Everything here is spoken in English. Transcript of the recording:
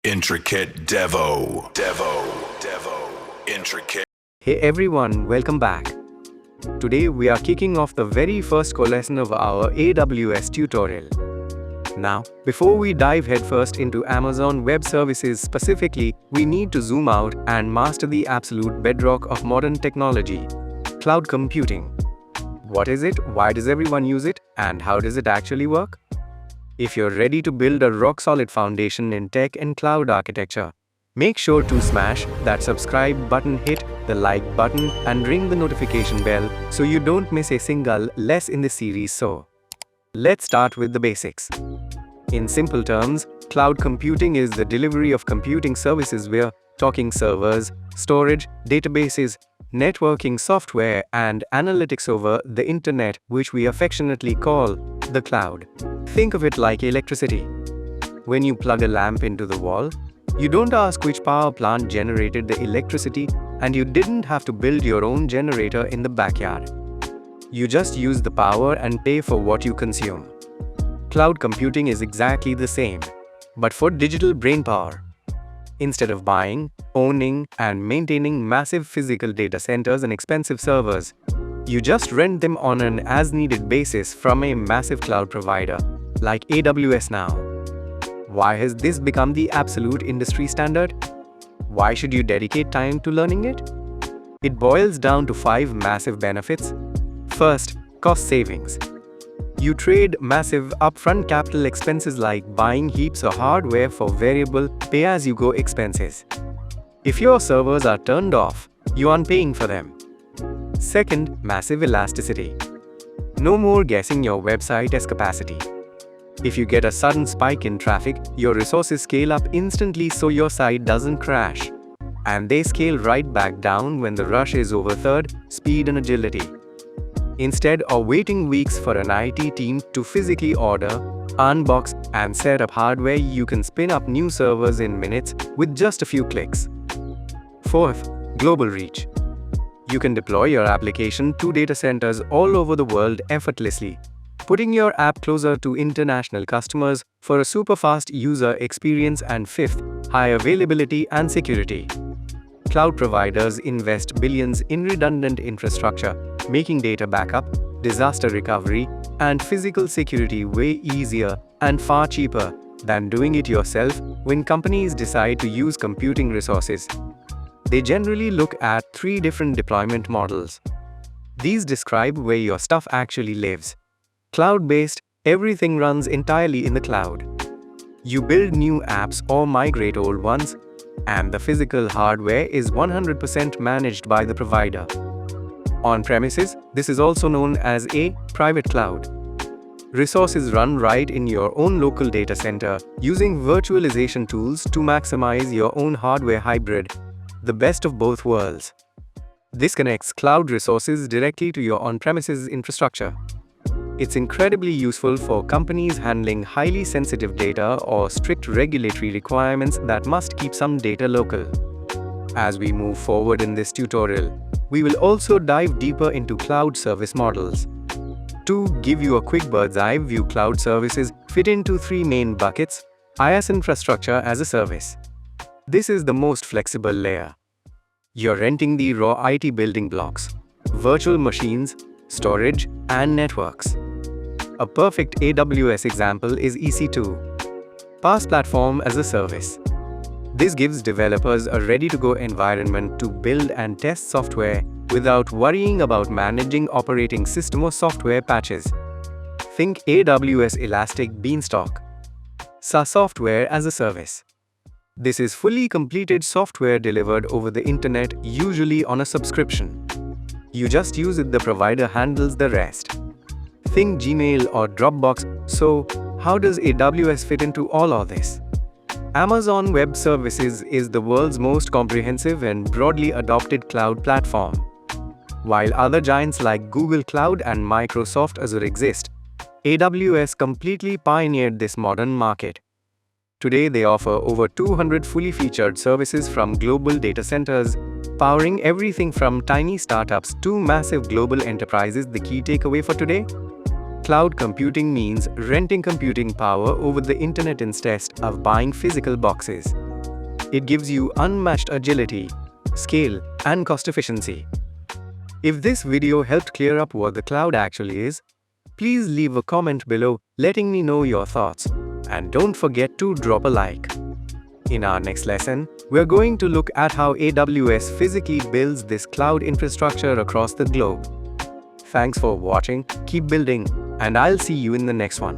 Intricate. Hey everyone, welcome back. Today we are kicking off the very first core lesson of our AWS tutorial. Now, before we dive headfirst into Amazon Web Services specifically, we need to zoom out and master the absolute bedrock of modern technology: cloud computing. What is it, why does everyone use it, and how does it actually work? If you're ready to build a rock-solid foundation in tech and cloud architecture, make sure to smash that subscribe button, hit the like button, and ring the notification bell so you don't miss a single lesson in the series. So, let's start with the basics. In simple terms, cloud computing is the delivery of computing services. We're talking servers, storage, databases, networking software, and analytics over the internet, which we affectionately call the cloud. Think of it like electricity. When you plug a lamp into the wall, you don't ask which power plant generated the electricity, and you didn't have to build your own generator in the backyard. You just use the power and pay for what you consume. Cloud computing is exactly the same, but for digital brainpower. Instead of buying, owning, and maintaining massive physical data centers and expensive servers, you just rent them on an as-needed basis from a massive cloud provider like AWS now. Why has this become the absolute industry standard? Why should you dedicate time to learning it? It boils down to 5 massive benefits. First, cost savings. You trade massive upfront capital expenses like buying heaps of hardware for variable pay-as-you-go expenses. If your servers are turned off, you aren't paying for them. Second, massive elasticity. No more guessing your website has capacity. If you get a sudden spike in traffic, your resources scale up instantly so your site doesn't crash. And they scale right back down when the rush is over. Third, speed and agility. Instead of waiting weeks for an IT team to physically order, unbox, and set up hardware, you can spin up new servers in minutes with just a few clicks. Fourth, global reach. You can deploy your application to data centers all over the world effortlessly, putting your app closer to international customers for a super fast user experience. And fifth, high availability and security. Cloud providers invest billions in redundant infrastructure, making data backup, disaster recovery, and physical security way easier and far cheaper than doing it yourself. When companies decide to use computing resources, they generally look at 3 different deployment models. These describe where your stuff actually lives. Cloud-based, everything runs entirely in the cloud. You build new apps or migrate old ones, and the physical hardware is 100% managed by the provider. On-premises, this is also known as a private cloud. Resources run right in your own local data center using virtualization tools to maximize your own hardware hybrid, the best of both worlds. This connects cloud resources directly to your on-premises infrastructure. It's incredibly useful for companies handling highly sensitive data or strict regulatory requirements that must keep some data local. As we move forward in this tutorial, we will also dive deeper into cloud service models. To give you a quick bird's-eye view, cloud services fit into 3 main buckets: IaaS, infrastructure as a service. This is the most flexible layer. You're renting the raw IT building blocks: virtual machines, storage, and networks. A perfect AWS example is EC2, PaaS platform as a service. This gives developers a ready-to-go environment to build and test software without worrying about managing operating system or software patches. Think AWS Elastic Beanstalk. SaaS, software as a service. This is fully completed software delivered over the internet, usually on a subscription. You just use it, the provider handles the rest. Think Gmail or Dropbox. So, how does AWS fit into all of this? Amazon Web Services is the world's most comprehensive and broadly adopted cloud platform. While other giants like Google Cloud and Microsoft Azure exist, AWS completely pioneered this modern market. Today they offer over 200 fully featured services from global data centers, powering everything from tiny startups to massive global enterprises. The key takeaway for today? Cloud computing means renting computing power over the internet instead of buying physical boxes. It gives you unmatched agility, scale, and cost efficiency. If this video helped clear up what the cloud actually is, please leave a comment below letting me know your thoughts. And don't forget to drop a like. In our next lesson, we're going to look at how AWS physically builds this cloud infrastructure across the globe. Thanks for watching, keep building, and I'll see you in the next one.